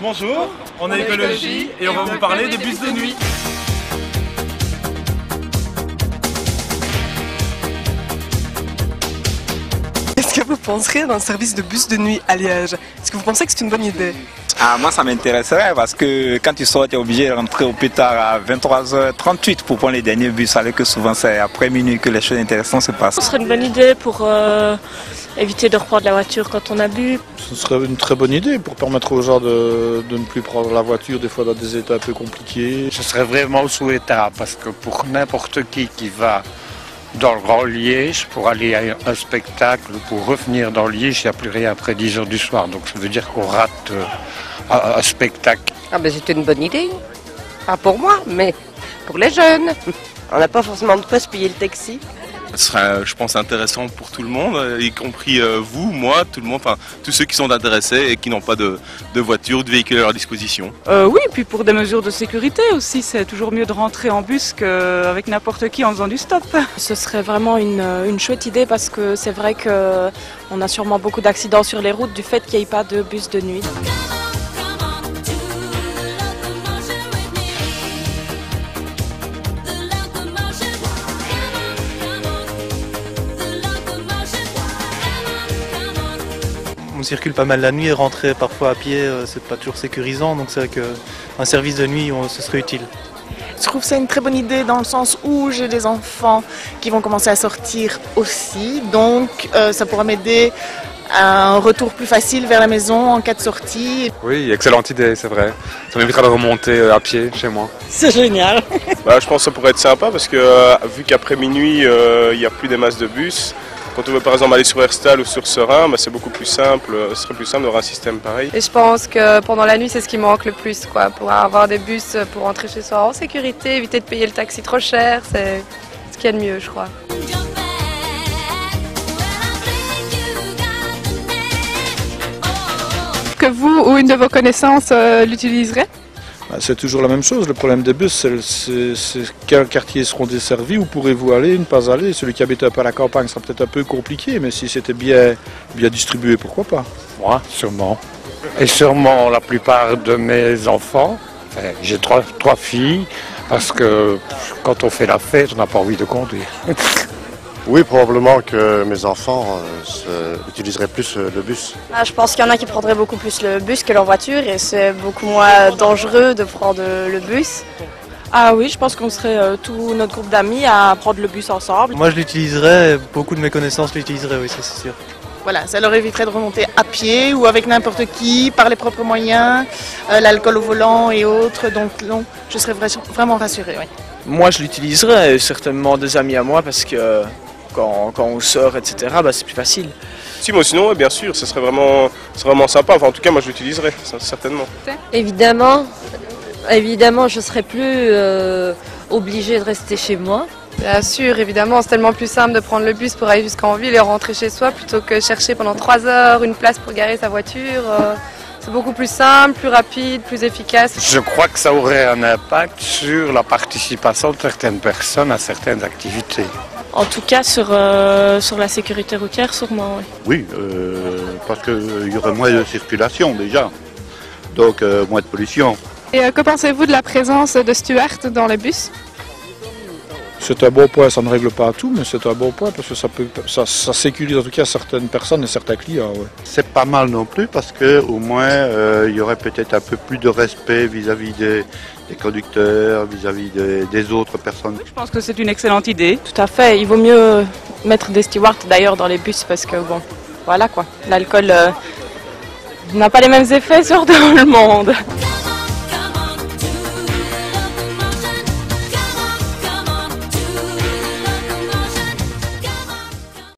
Bonjour, on est Écologie et on va vous parler des bus de nuit. Qu'est-ce que vous penserez d'un service de bus de nuit à Liège? Est-ce que vous pensez que c'est une bonne idée? Moi ça m'intéresserait parce que quand tu sors tu es obligé de rentrer au plus tard à 23h38 pour prendre les derniers bus, alors que souvent c'est après minuit que les choses intéressantes se passent. Ce serait une bonne idée pour éviter de reprendre la voiture quand on a bu. Ce serait une très bonne idée pour permettre aux gens de ne plus prendre la voiture des fois dans des états un peu compliqués. Ce serait vraiment souhaitable parce que pour n'importe qui va dans le Grand Liège pour aller à un spectacle, pour revenir dans Liège, il n'y a plus rien après 10 h du soir. Donc ça veut dire qu'on rate un spectacle. Ah ben c'était une bonne idée. Pas pour moi, mais pour les jeunes. On n'a pas forcément de quoi se payer le taxi. Ce serait, je pense, intéressant pour tout le monde, y compris vous, moi, tout le monde, enfin tous ceux qui sont intéressés et qui n'ont pas de voiture ou de véhicule à leur disposition. Oui, puis pour des mesures de sécurité aussi, c'est toujours mieux de rentrer en bus qu'avec n'importe qui en faisant du stop. Ce serait vraiment une chouette idée parce que c'est vrai qu'on a sûrement beaucoup d'accidents sur les routes du fait qu'il n'y ait pas de bus de nuit. On circule pas mal la nuit et rentrer parfois à pied, c'est pas toujours sécurisant, donc c'est vrai qu'un service de nuit, ce serait utile. Je trouve que c'est une très bonne idée dans le sens où j'ai des enfants qui vont commencer à sortir aussi, donc ça pourra m'aider à un retour plus facile vers la maison en cas de sortie. Oui, excellente idée, c'est vrai. Ça m'évitera de remonter à pied chez moi. C'est génial. Je pense que ça pourrait être sympa parce que vu qu'après minuit, il n'y a plus des masses de bus. Quand on veut par exemple aller sur Herstal ou sur Serein, c'est beaucoup plus simple, ce serait plus simple d'avoir un système pareil. Et je pense que pendant la nuit, c'est ce qui manque le plus, quoi, pour avoir des bus pour rentrer chez soi en sécurité, éviter de payer le taxi trop cher, c'est ce qu'il y a de mieux, je crois. Que vous ou une de vos connaissances l'utiliserait? C'est toujours la même chose, le problème des bus, c'est quels quartiers seront desservis, où pourrez-vous aller, ne pas aller. Celui qui habite un peu à la campagne sera peut-être un peu compliqué, mais si c'était bien distribué, pourquoi pas? Moi, sûrement. Et sûrement la plupart de mes enfants. Enfin, j'ai trois filles, parce que quand on fait la fête, on n'a pas envie de conduire. Oui, probablement que mes enfants utiliseraient plus le bus. Je pense qu'il y en a qui prendraient beaucoup plus le bus que leur voiture et c'est beaucoup moins dangereux de prendre le bus. Ah oui, je pense qu'on serait tout notre groupe d'amis à prendre le bus ensemble. Moi je l'utiliserais, beaucoup de mes connaissances l'utiliseraient, oui, ça c'est sûr. Voilà, ça leur éviterait de remonter à pied ou avec n'importe qui, par les propres moyens, l'alcool au volant et autres, donc non, je serais vraiment rassurée. Oui. Moi je l'utiliserais, certainement des amis à moi parce que quand on sort, etc., c'est plus facile. Si, moi sinon, bien sûr, ce serait vraiment sympa. Enfin, en tout cas, moi je l'utiliserais, certainement. Évidemment, je serais plus obligée de rester chez moi. Bien sûr, évidemment, c'est tellement plus simple de prendre le bus pour aller jusqu'en ville et rentrer chez soi plutôt que chercher pendant 3 heures une place pour garer sa voiture. C'est beaucoup plus simple, plus rapide, plus efficace. Je crois que ça aurait un impact sur la participation de certaines personnes à certaines activités. En tout cas, sur la sécurité routière, sûrement, oui. Oui, parce qu'il y aurait moins de circulation déjà, donc moins de pollution. Et que pensez-vous de la présence de Stuart dans les bus? C'est un bon point, ça ne règle pas tout, mais c'est un bon point parce que ça sécurise en tout cas certaines personnes et certains clients. Ouais. C'est pas mal non plus parce qu'au moins il y aurait peut-être un peu plus de respect vis-à-vis des conducteurs, vis-à-vis des autres personnes. Je pense que c'est une excellente idée. Tout à fait, il vaut mieux mettre des stewards d'ailleurs dans les bus parce que bon, voilà quoi, l'alcool n'a pas les mêmes effets sur tout le monde.